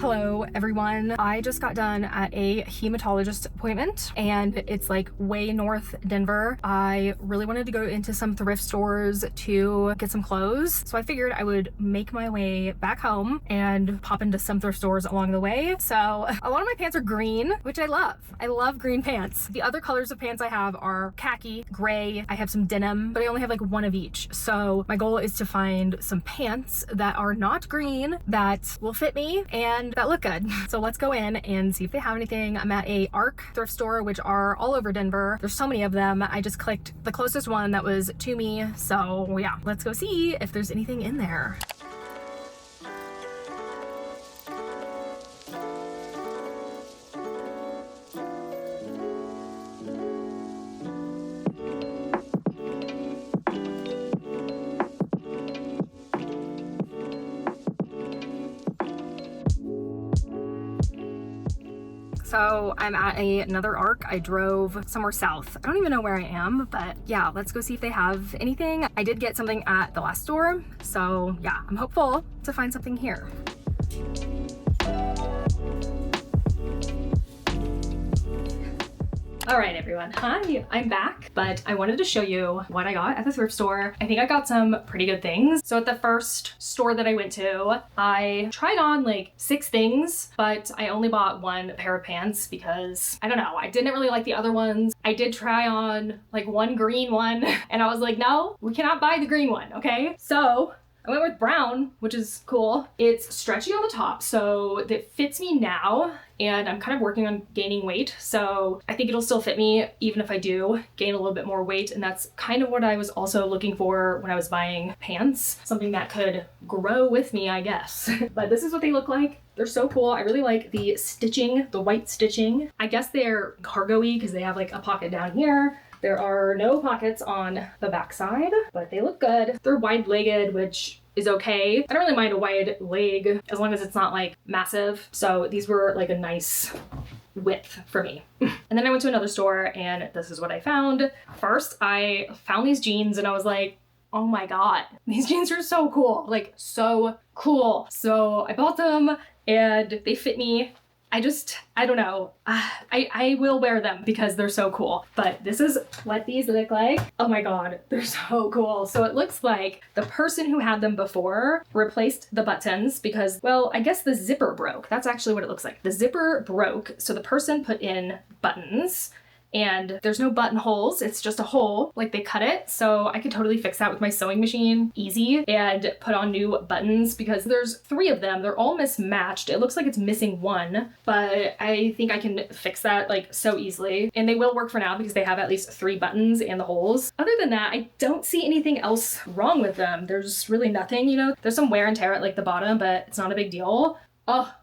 Hello everyone. I just got done at a hematologist appointment and it's like way north Denver. I really wanted to go into some thrift stores to get some clothes. So I figured I would make my way back home and pop into some thrift stores along the way. So a lot of my pants are green, which I love. I love green pants. The other colors of pants I have are khaki, gray. I have some denim, but I only have like one of each. So my goal is to find some pants that are not green that will fit me and that look good. So let's go in and see if they have anything. I'm at a ARC thrift store, which are all over Denver. There's so many of them. I just clicked the closest one that was to me. So yeah, let's go see if there's anything in there. So I'm at another ARC. I drove somewhere south. I don't even know where I am, but yeah, let's go see if they have anything. I did get something at the last store. So yeah, I'm hopeful to find something here. All right, everyone. Hi, I'm back, but I wanted to show you what I got at the thrift store. I think I got some pretty good things. So at the first store that I went to, I tried on like 6 things, but I only bought one pair of pants because I don't know, I didn't really like the other ones. I did try on like one green one and I was like, no, we cannot buy the green one, okay? So I went with brown, which is cool. It's stretchy on the top, so it fits me now, and I'm kind of working on gaining weight, so I think it'll still fit me even if I do gain a little bit more weight, and that's kind of what I was also looking for when I was buying pants. Something that could grow with me, I guess. But this is what they look like. They're so cool. I really like the stitching, the white stitching. I guess they're cargo-y because they have like a pocket down here. There are no pockets on the backside, but they look good. They're wide-legged, which is okay. I don't really mind a wide leg as long as it's not like massive. So these were like a nice width for me. And then I went to another store and this is what I found. First, I found these jeans and I was like, oh my God, these jeans are so cool. Like so cool. So I bought them and they fit me. I don't know. I will wear them because they're so cool. But this is what these look like. Oh my God, they're so cool. So it looks like the person who had them before replaced the buttons because, well, I guess the zipper broke. That's actually what it looks like. The zipper broke, so the person put in buttons. And there's no buttonholes, it's just a hole, like they cut it. So I could totally fix that with my sewing machine, easy, and put on new buttons because there's 3 of them. They're all mismatched. It looks like it's missing one, but I think I can fix that like so easily. And they will work for now because they have at least 3 buttons and the holes. Other than that, I don't see anything else wrong with them. There's really nothing, you know, there's some wear and tear at like the bottom, but it's not a big deal. Oh,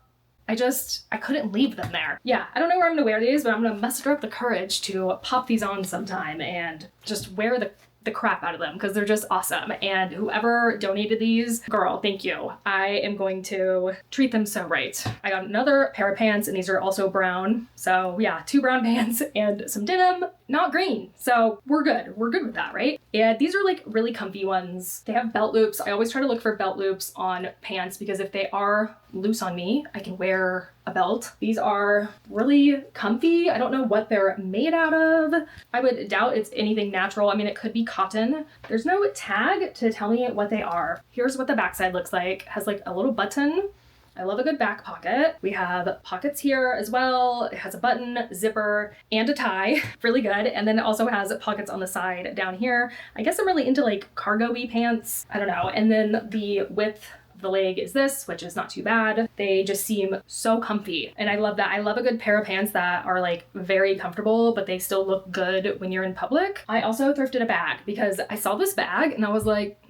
I couldn't leave them there. Yeah, I don't know where I'm gonna wear these, but I'm gonna muster up the courage to pop these on sometime and just wear the crap out of them because they're just awesome. And whoever donated these, girl, thank you. I am going to treat them so right. I got another pair of pants and these are also brown. So yeah, 2 brown pants and some denim, not green. So we're good. We're good with that, right? And these are like really comfy ones. They have belt loops. I always try to look for belt loops on pants because if they are loose on me, I can wear a belt. These are really comfy. I don't know what they're made out of. I would doubt it's anything natural. I mean, it could be cotton. There's no tag to tell me what they are. Here's what the backside looks like. It has like a little button. I love a good back pocket. We have pockets here as well. It has a button, zipper, and a tie. Really good. And then it also has pockets on the side down here. I guess I'm really into like cargo-y pants. I don't know. And then the width of the leg is this, which is not too bad. They just seem so comfy. And I love that. I love a good pair of pants that are like very comfortable, but they still look good when you're in public. I also thrifted a bag because I saw this bag and I was like,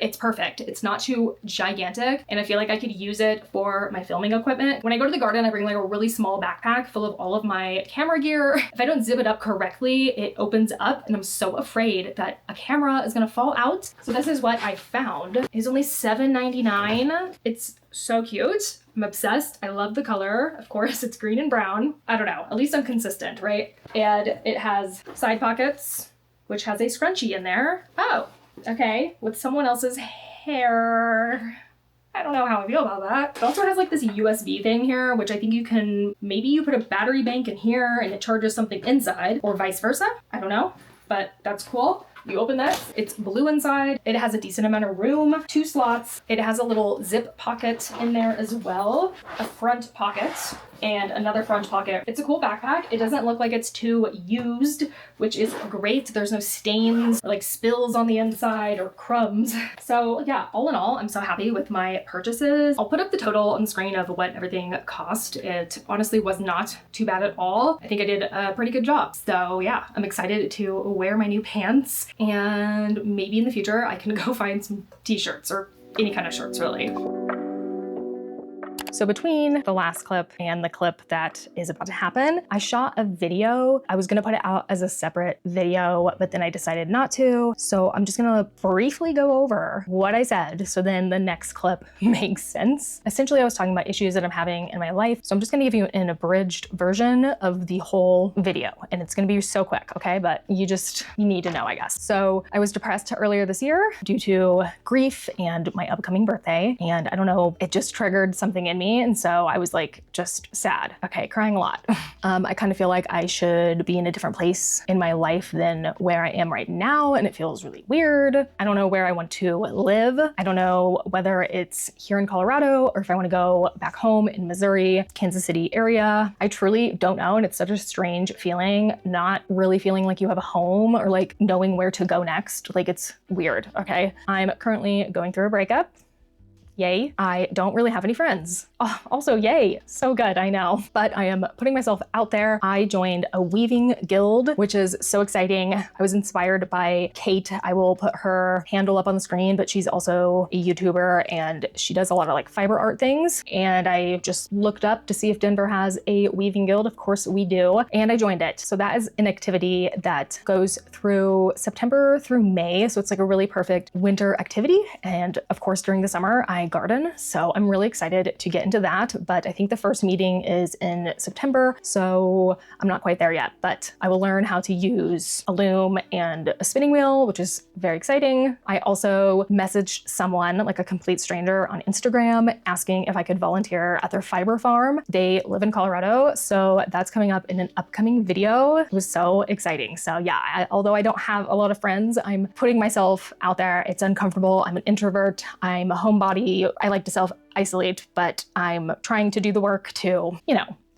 it's perfect. It's not too gigantic, and I feel like I could use it for my filming equipment. When I go to the garden, I bring like a really small backpack full of all of my camera gear. If I don't zip it up correctly, it opens up, and I'm so afraid that a camera is gonna fall out. So this is what I found. It's only $7.99. It's so cute. I'm obsessed. I love the color. Of course, it's green and brown. I don't know. At least I'm consistent, right? And it has side pockets, which has a scrunchie in there. Oh, okay, with someone else's hair. I don't know how I feel about that. It also has like this USB thing here, which I think you can, maybe you put a battery bank in here and it charges something inside, or vice versa. I don't know, but that's cool. You open this, it's blue inside. It has a decent amount of room, 2 slots. It has a little zip pocket in there as well, a front pocket, and another front pocket. It's a cool backpack. It doesn't look like it's too used, which is great. There's no stains or like spills on the inside or crumbs. So yeah, all in all, I'm so happy with my purchases. I'll put up the total on the screen of what everything cost. It honestly was not too bad at all. I think I did a pretty good job. So yeah, I'm excited to wear my new pants, and maybe in the future I can go find some t-shirts or any kind of shirts really. So between the last clip and the clip that is about to happen, I shot a video. I was gonna put it out as a separate video, but then I decided not to. So I'm just gonna briefly go over what I said, so then the next clip makes sense. Essentially, I was talking about issues that I'm having in my life. So I'm just gonna give you an abridged version of the whole video, and it's gonna be so quick, okay? But you need to know, I guess. So I was depressed earlier this year due to grief and my upcoming birthday. And I don't know, it just triggered something in me. And so I was like, just sad. Okay, crying a lot. I kind of feel like I should be in a different place in my life than where I am right now. And it feels really weird. I don't know where I want to live. I don't know whether it's here in Colorado or if I want to go back home in Missouri, Kansas City area. I truly don't know. And it's such a strange feeling, not really feeling like you have a home or like knowing where to go next. Like it's weird. Okay. I'm currently going through a breakup. Yay. I don't really have any friends. Oh, also, yay. So good, I know. But I am putting myself out there. I joined a weaving guild, which is so exciting. I was inspired by Kate. I will put her handle up on the screen, but she's also a YouTuber and she does a lot of like fiber art things. And I just looked up to see if Denver has a weaving guild. Of course we do. And I joined it. So that is an activity that goes through September through May. So it's like a really perfect winter activity. And of course, during the summer, I garden. So I'm really excited to get into that. But I think the first meeting is in September. So I'm not quite there yet, but I will learn how to use a loom and a spinning wheel, which is very exciting. I also messaged someone, like a complete stranger on Instagram, asking if I could volunteer at their fiber farm. They live in Colorado. So that's coming up in an upcoming video. It was so exciting. So yeah, although I don't have a lot of friends, I'm putting myself out there. It's uncomfortable. I'm an introvert. I'm a homebody. I like to self-isolate, but I'm trying to do the work to,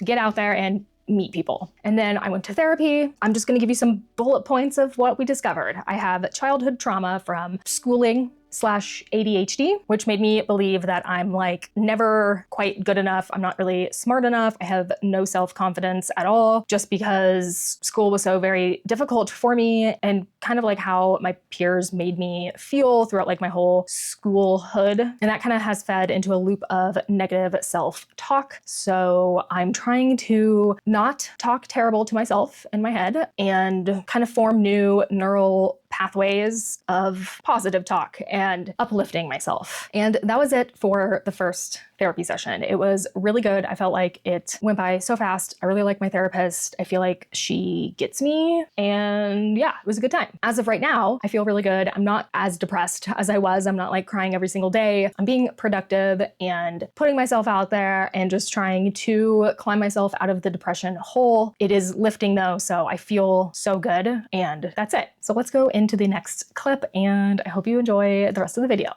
get out there and meet people. And then I went to therapy. I'm just gonna give you some bullet points of what we discovered. I have childhood trauma from schooling /ADHD, which made me believe that I'm like never quite good enough. I'm not really smart enough. I have no self-confidence at all just because school was so very difficult for me and kind of like how my peers made me feel throughout like my whole schoolhood. And that kind of has fed into a loop of negative self-talk. So I'm trying to not talk terrible to myself in my head and kind of form new neural pathways of positive talk and uplifting myself. And that was it for the first therapy session. It was really good. I felt like it went by so fast. I really like my therapist. I feel like she gets me. And yeah, it was a good time. As of right now, I feel really good. I'm not as depressed as I was. I'm not like crying every single day. I'm being productive and putting myself out there and just trying to climb myself out of the depression hole. It is lifting though, so I feel so good. And that's it. So let's go into the next clip and I hope you enjoy the rest of the video.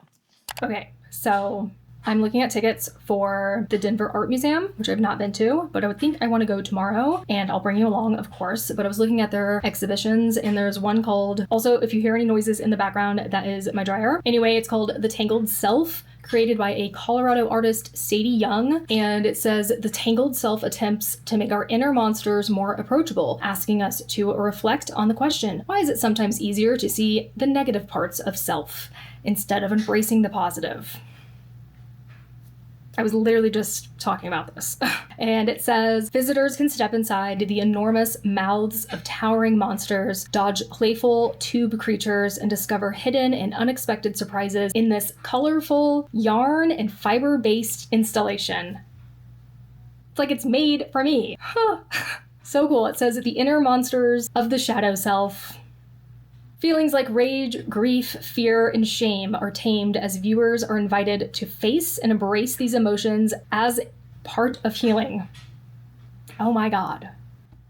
Okay, so I'm looking at tickets for the Denver Art Museum, which I've not been to, but I would think I want to go tomorrow and I'll bring you along, of course. But I was looking at their exhibitions and there's one called, also, if you hear any noises in the background, that is my dryer. Anyway, it's called The Tangled Self, created by a Colorado artist, Sadie Young. And it says, the tangled self attempts to make our inner monsters more approachable, asking us to reflect on the question, why is it sometimes easier to see the negative parts of self instead of embracing the positive? I was literally just talking about this. And it says, visitors can step inside the enormous mouths of towering monsters, dodge playful tube creatures, and discover hidden and unexpected surprises in this colorful yarn and fiber-based installation. It's like it's made for me. Huh. So cool. It says that the inner monsters of the shadow self Feelings like rage, grief, fear, and shame are tamed as viewers are invited to face and embrace these emotions as part of healing. Oh my God.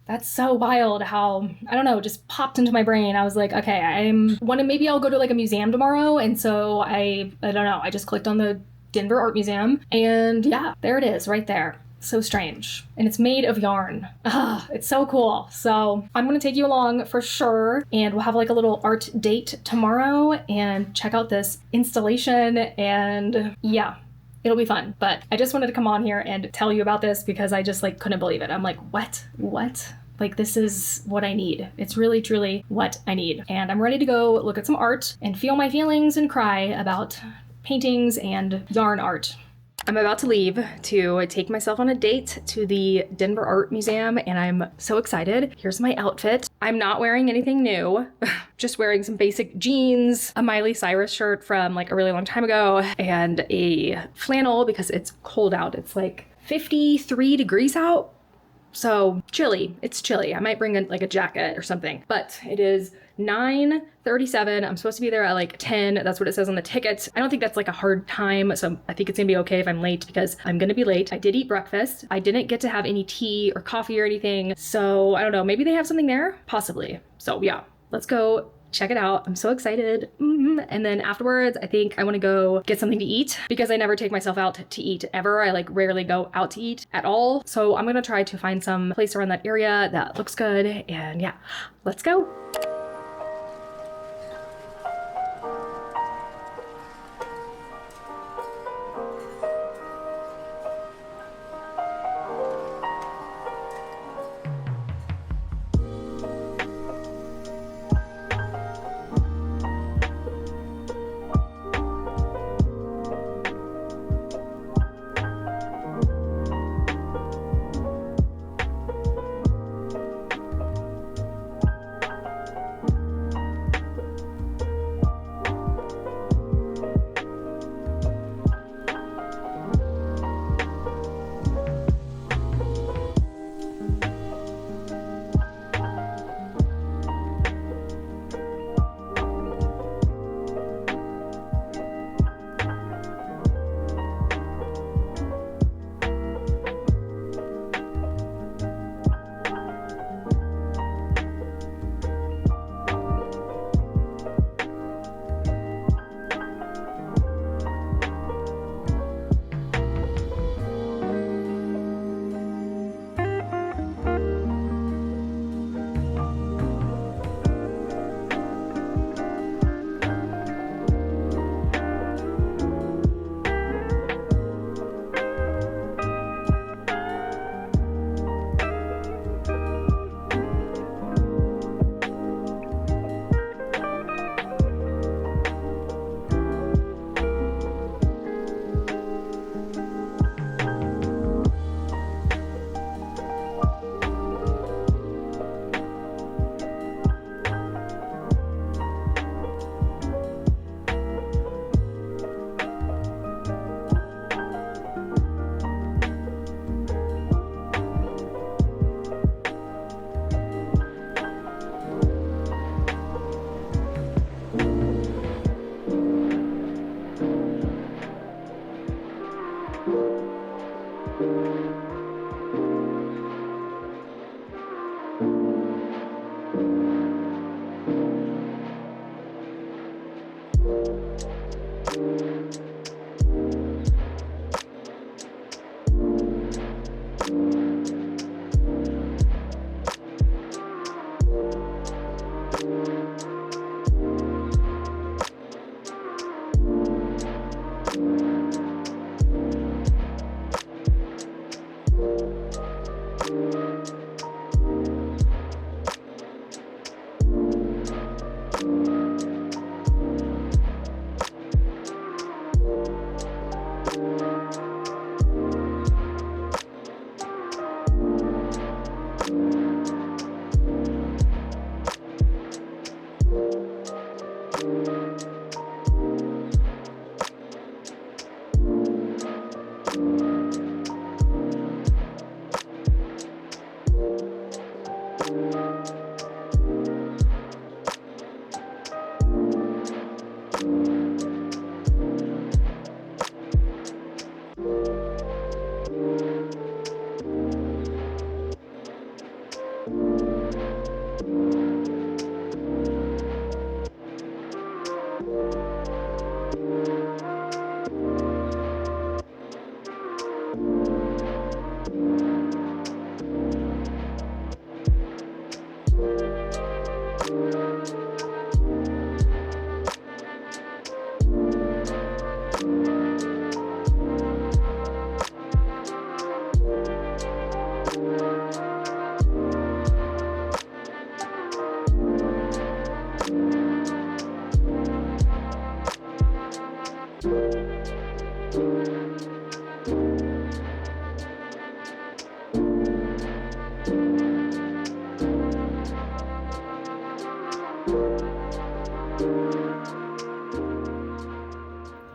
That's so wild how, I don't know, just popped into my brain. I was like, okay, maybe I'll go to like a museum tomorrow. And so I don't know, I just clicked on the Denver Art Museum and yeah, there it is right there. So strange. And it's made of yarn. It's so cool. So I'm gonna take you along for sure. And we'll have like a little art date tomorrow and check out this installation. And yeah, it'll be fun. But I just wanted to come on here and tell you about this because I just like couldn't believe it. I'm like, what? Like, this is what I need. It's really, truly what I need. And I'm ready to go look at some art and feel my feelings and cry about paintings and yarn art. I'm about to leave to take myself on a date to the Denver Art Museum, and I'm so excited. Here's my outfit. I'm not wearing anything new, just wearing some basic jeans, a Miley Cyrus shirt from like a really long time ago, and a flannel because it's cold out. It's like 53 degrees out. So chilly, it's chilly. I might bring in like a jacket or something, but it is 9:37. I'm supposed to be there at like 10. That's what it says on the ticket. I don't think that's like a hard time. So I think it's gonna be okay if I'm late because I'm gonna be late. I did eat breakfast. I didn't get to have any tea or coffee or anything. So I don't know, maybe they have something there, possibly. So yeah, let's go check it out. I'm so excited. And then afterwards, I think I want to go get something to eat because I never take myself out to eat ever. I like rarely go out to eat at all. So I'm going to try to find some place around that area that looks good. And yeah, let's go.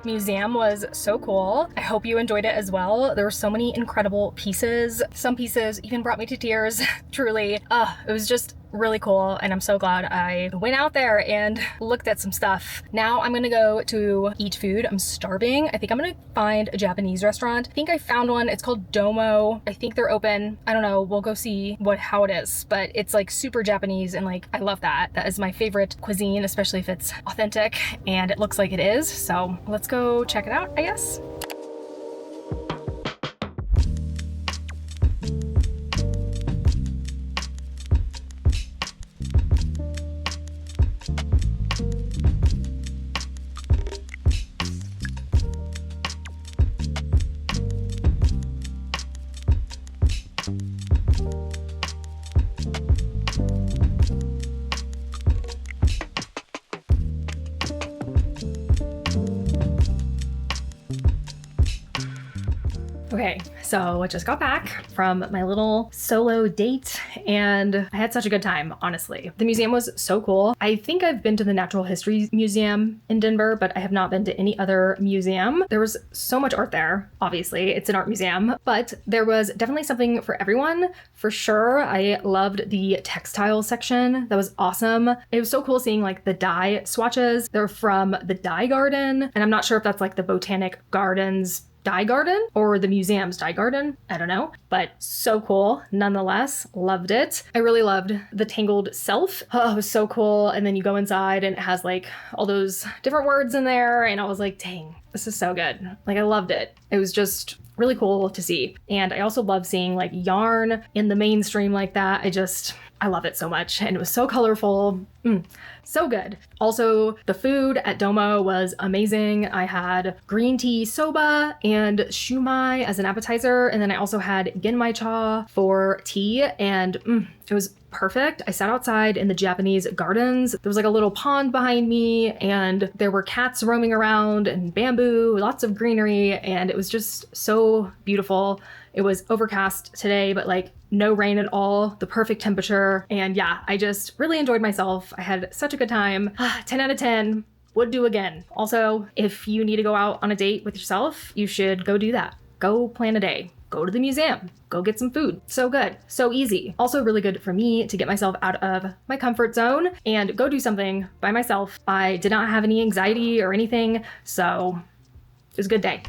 museum was so cool. I hope you enjoyed it as well. There were so many incredible pieces. Some pieces even brought me to tears, truly. It was just really cool, and I'm so glad I went out there and looked at some stuff. Now I'm gonna go to eat food. I'm starving. I think I'm gonna find a Japanese restaurant. I think I found one. It's called Domo. I think they're open. I don't know. We'll go see how it is, but it's like super Japanese, and like I love that. That is my favorite cuisine, especially if it's authentic, and it looks like it is. So let's go check it out, I guess. Okay, so I just got back from my little solo date and I had such a good time, honestly. The museum was so cool. I think I've been to the Natural History Museum in Denver, but I have not been to any other museum. There was so much art there, obviously. It's an art museum, but there was definitely something for everyone, for sure. I loved the textile section. That was awesome. It was so cool seeing like the dye swatches. They're from the dye garden, and I'm not sure if that's like the Botanic Gardens dye garden or the museum's dye garden. I don't know, but so cool nonetheless. Loved it. I really loved the tangled self. Oh, it was so cool. And then you go inside and it has like all those different words in there. And I was like, dang, this is so good. Like I loved it. It was just really cool to see. And I also love seeing like yarn in the mainstream like that. I love it so much. And it was so colorful. So good. Also, the food at Domo was amazing. I had green tea soba and shumai as an appetizer. And then I also had genmai cha for tea. And it was perfect. I sat outside in the Japanese gardens. There was like a little pond behind me and there were cats roaming around and bamboo, lots of greenery. And it was just so beautiful. It was overcast today, but like no rain at all, the perfect temperature. And yeah, I just really enjoyed myself. I had such a good time. 10 out of 10, would do again. Also, if you need to go out on a date with yourself, you should go do that. Go plan a day. Go to the museum. Go get some food. So good. So easy. Also really good for me to get myself out of my comfort zone and go do something by myself. I did not have any anxiety or anything, so it was a good day.